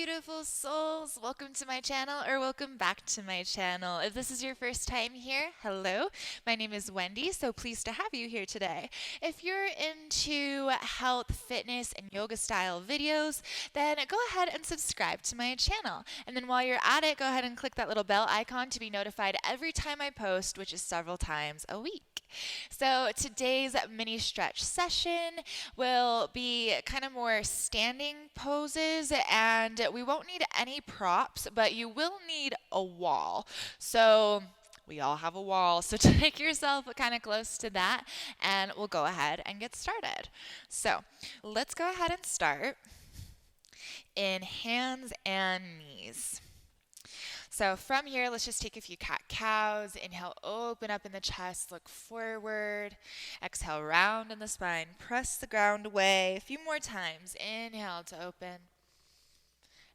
beautiful souls. Welcome to my channel, or welcome back to my channel. If this is your first time here, hello. My name is Wendy, so pleased to have you here today. If you're into health, fitness, and yoga style videos, then go ahead and subscribe to my channel. And then while you're at it, go ahead and click that little bell icon to be notified every time I post, which is several times a week. So today's mini stretch session will be kind of more standing poses, and we won't need any props, but you will need a wall. So we all have a wall, so take yourself kind of close to that, and we'll go ahead and get started. So let's go ahead and start in hands and knees. So from here, let's just take a few cat-cows. Inhale, open up in the chest, look forward. Exhale, round in the spine, press the ground away. A few more times. Inhale to open.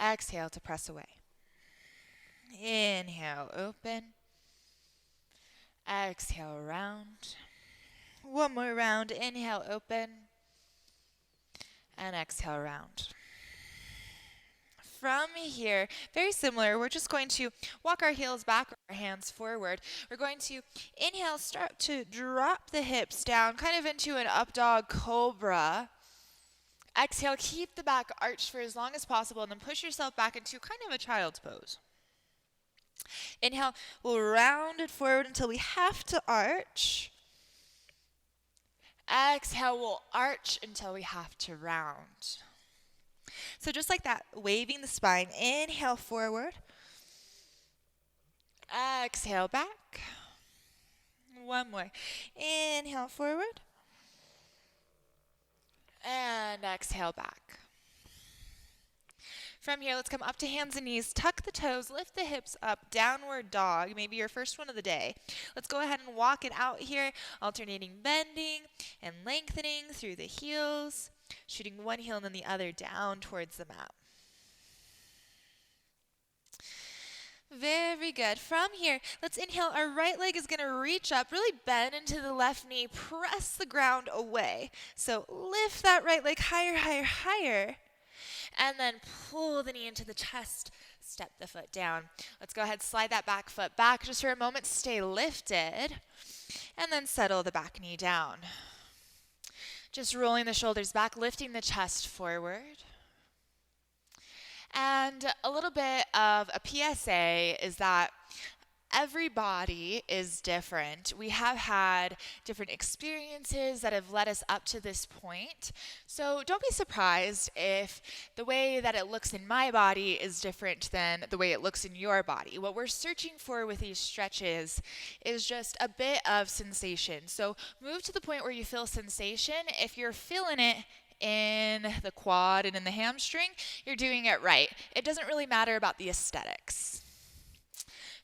Exhale to press away. Inhale, open. Exhale, round. One more round. Inhale, open. And exhale, round. From here, very similar, we're just going to walk our heels back, our hands forward. We're going to inhale, start to drop the hips down, kind of into an up dog cobra. Exhale, keep the back arched for as long as possible, and then push yourself back into kind of a child's pose. Inhale, we'll round it forward until we have to arch. Exhale, we'll arch until we have to round. So just like that, waving the spine, inhale forward, exhale back. One more. Inhale forward, and exhale back. From here, let's come up to hands and knees, tuck the toes, lift the hips up, downward dog, maybe your first one of the day. Let's go ahead and walk it out here, alternating bending and lengthening through the heels. Shooting one heel and then the other down towards the mat. Very good. From here, let's inhale. Our right leg is going to reach up, really bend into the left knee, press the ground away. So lift that right leg higher, higher, higher. And then pull the knee into the chest, step the foot down. Let's go ahead, slide that back foot back just for a moment, stay lifted, and then settle the back knee down. Just rolling the shoulders back, lifting the chest forward. And a little bit of a PSA is that every body is different. We have had different experiences that have led us up to this point. So don't be surprised if the way that it looks in my body is different than the way it looks in your body. What we're searching for with these stretches is just a bit of sensation. So move to the point where you feel sensation. If you're feeling it in the quad and in the hamstring, you're doing it right. It doesn't really matter about the aesthetics.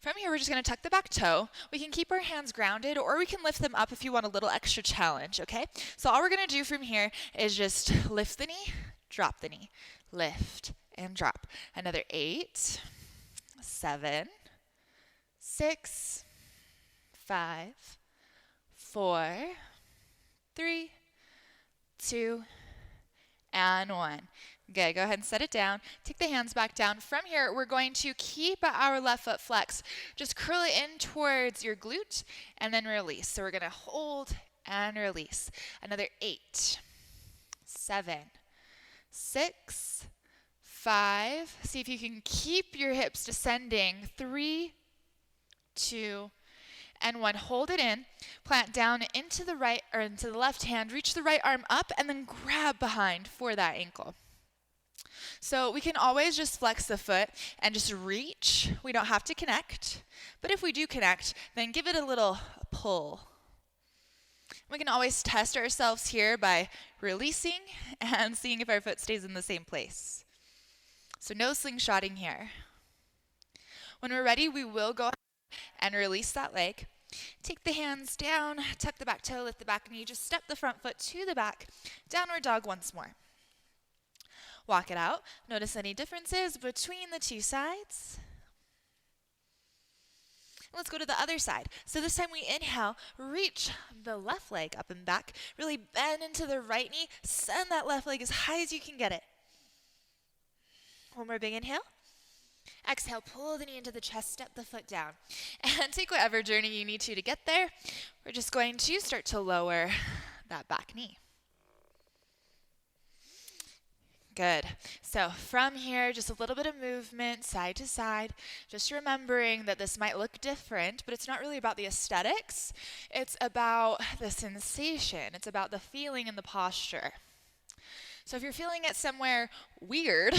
From here, we're just going to tuck the back toe. We can keep our hands grounded, or we can lift them up if you want a little extra challenge, okay? So all we're going to do from here is just lift the knee, drop the knee, lift and drop. Another 8, 7, 6, 5, 4, 3, 2, and 1. Good. Go ahead and set it down. Take the hands back down. From here, we're going to keep our left foot flexed. Just curl it in towards your glute and then release. So we're going to hold and release. Another 8, 7, 6, 5. See if you can keep your hips descending. 3, 2, and 1. Hold it in. Plant down into the right or into the left hand. Reach the right arm up and then grab behind for that ankle. So we can always just flex the foot and just reach. We don't have to connect. But if we do connect, then give it a little pull. We can always test ourselves here by releasing and seeing if our foot stays in the same place. So no slingshotting here. When we're ready, we will go ahead and release that leg. Take the hands down, tuck the back toe, lift the back knee, just step the front foot to the back. Downward dog once more. Walk it out. Notice any differences between the two sides. Let's go to the other side. So this time we inhale, reach the left leg up and back. Really bend into the right knee. Send that left leg as high as you can get it. One more big inhale. Exhale, pull the knee into the chest, step the foot down. And take whatever journey you need to get there. We're just going to start to lower that back knee. Good. So from here, just a little bit of movement side to side, just remembering that this might look different, but it's not really about the aesthetics. It's about the sensation. It's about the feeling and the posture. So if you're feeling it somewhere weird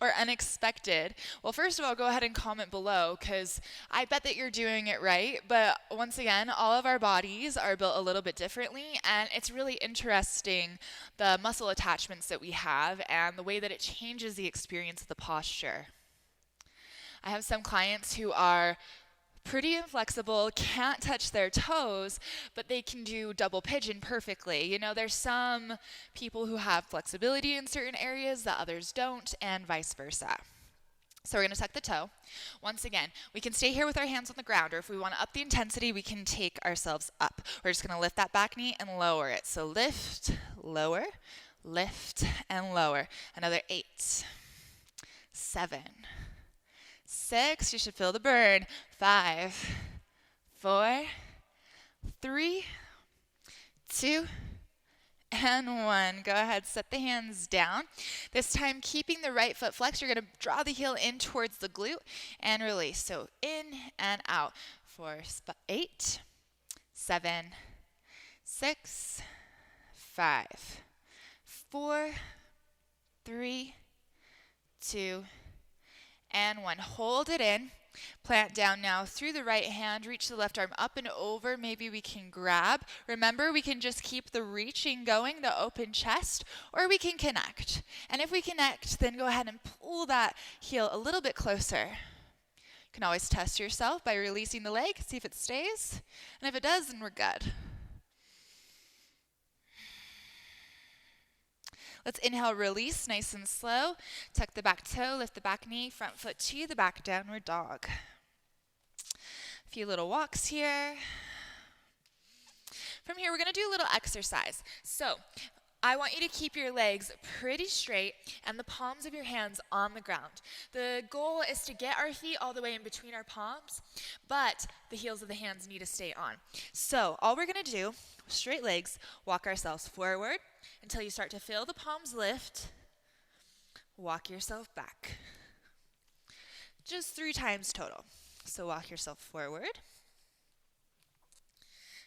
or unexpected, well, first of all, go ahead and comment below, because I bet that you're doing it right. But once again, all of our bodies are built a little bit differently, and it's really interesting the muscle attachments that we have and the way that it changes the experience of the posture. I have some clients who are pretty inflexible, can't touch their toes, but they can do double pigeon perfectly. You know, there's some people who have flexibility in certain areas that others don't, and vice versa. So we're going to tuck the toe. Once again, we can stay here with our hands on the ground, or if we want to up the intensity, we can take ourselves up. We're just going to lift that back knee and lower it. So lift, lower, lift, and lower. Another 8, 7, 6, you should feel the burn. 5, 4, 3, 2, and 1. Go ahead, set the hands down. This time, keeping the right foot flexed, you're going to draw the heel in towards the glute and release. So in and out for 8, 7, 6, 5, 4, 3, 2, and 1. Hold it in. Plant down now through the right hand. Reach the left arm up and over. Maybe we can grab. Remember, we can just keep the reaching going, the open chest, or we can connect. And if we connect, then go ahead and pull that heel a little bit closer. You can always test yourself by releasing the leg, see if it stays. And if it does, then we're good. Let's inhale, release, nice and slow. Tuck the back toe, lift the back knee, front foot to the back, downward dog. A few little walks here. From here, we're going to do a little exercise. So I want you to keep your legs pretty straight and the palms of your hands on the ground. The goal is to get our feet all the way in between our palms, but the heels of the hands need to stay on. So all we're going to do, straight legs, walk ourselves forward until you start to feel the palms lift. Walk yourself back. Just 3 times total. So walk yourself forward.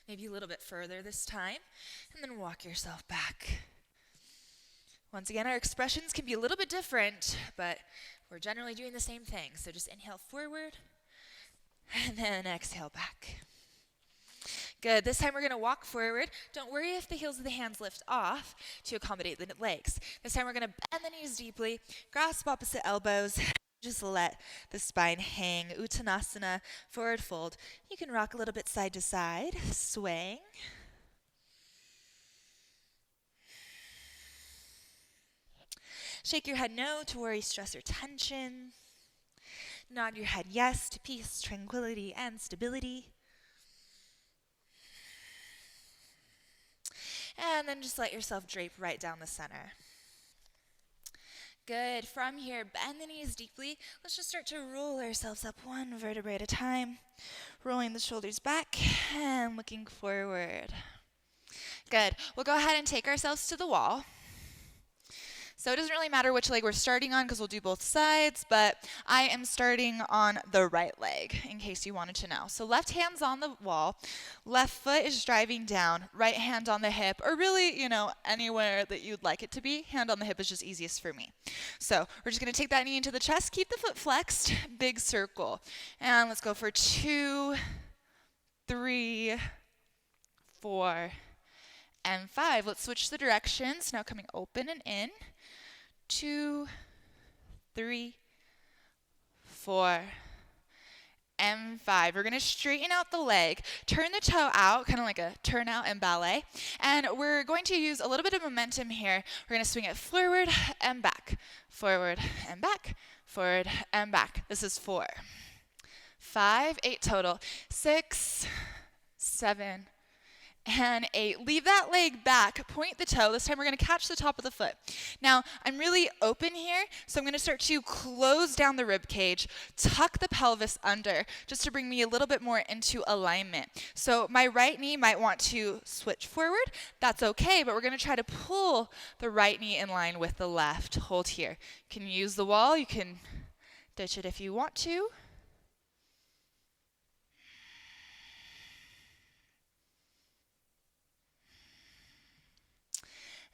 Maybe a little bit further this time. And then walk yourself back. Once again, our expressions can be a little bit different, but we're generally doing the same thing. So just inhale forward, and then exhale back. Good. This time we're going to walk forward. Don't worry if the heels of the hands lift off to accommodate the legs. This time we're going to bend the knees deeply, grasp opposite elbows, just let the spine hang. Uttanasana, forward fold. You can rock a little bit side to side, swaying. Shake your head no to worry, stress, or tension. Nod your head yes to peace, tranquility, and stability. And then just let yourself drape right down the center. Good. From here, bend the knees deeply. Let's just start to roll ourselves up one vertebrae at a time. Rolling the shoulders back and looking forward. Good. We'll go ahead and take ourselves to the wall. So it doesn't really matter which leg we're starting on because we'll do both sides, but I am starting on the right leg in case you wanted to know. So left hand's on the wall, left foot is driving down, right hand on the hip, or really, anywhere that you'd like it to be. Hand on the hip is just easiest for me. So we're just going to take that knee into the chest, keep the foot flexed, big circle. And let's go for 2, 3, 4, and 5. Let's switch the directions. Now coming open and in. 2, 3, 4, and 5. We're going to straighten out the leg, turn the toe out, kind of like a turnout in ballet, and we're going to use a little bit of momentum here. We're going to swing it forward and back, forward and back, forward and back. This is 4, 5, 8 total, 6, 7, and 8. Leave that leg back, point the toe. This time we're going to catch the top of the foot. Now, I'm really open here, so I'm going to start to close down the rib cage, tuck the pelvis under, just to bring me a little bit more into alignment. So my right knee might want to switch forward. That's okay, but we're going to try to pull the right knee in line with the left. Hold here. You can use the wall. You can ditch it if you want to.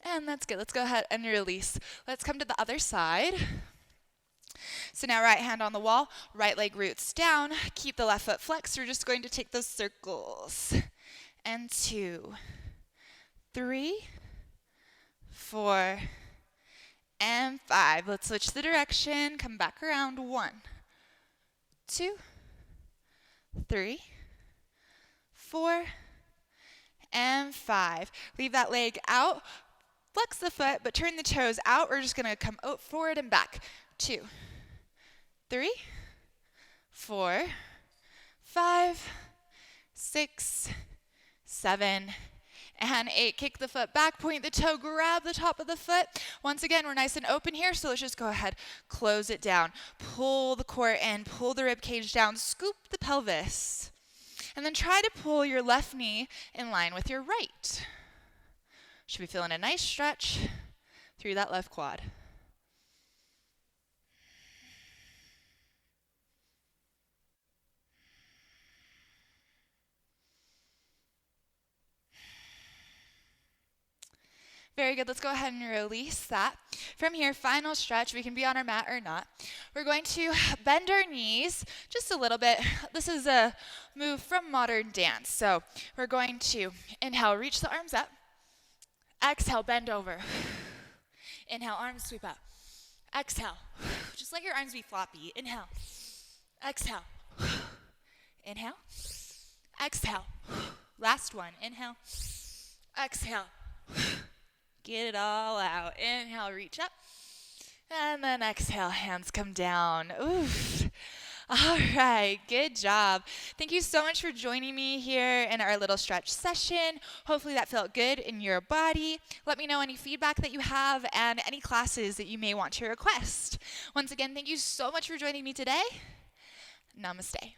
And that's good. Let's go ahead and release. Let's come to the other side. So now right hand on the wall, right leg roots down. Keep the left foot flexed. We're just going to take those circles. And 2, 3, 4, and 5. Let's switch the direction. Come back around. 1, 2, 3, 4, and 5. Leave that leg out. Flex the foot, but turn the toes out. We're just going to come out forward and back. 2, 3, 4, 5, 6, 7, and 8. Kick the foot back, point the toe, grab the top of the foot. Once again, we're nice and open here, so let's just go ahead, close it down. Pull the core in, pull the rib cage down, scoop the pelvis. And then try to pull your left knee in line with your right. Should be feeling a nice stretch through that left quad. Very good. Let's go ahead and release that. From here, final stretch. We can be on our mat or not. We're going to bend our knees just a little bit. This is a move from modern dance. So we're going to inhale, reach the arms up. Exhale, bend over. Inhale, arms sweep up. Exhale. Just let your arms be floppy. Inhale. Exhale. Inhale. Exhale. Last one. Inhale. Exhale. Get it all out. Inhale, reach up. And then exhale, hands come down. Oof. All right, good job. Thank you so much for joining me here in our little stretch session. Hopefully that felt good in your body. Let me know any feedback that you have and any classes that you may want to request. Once again, thank you so much for joining me today. Namaste.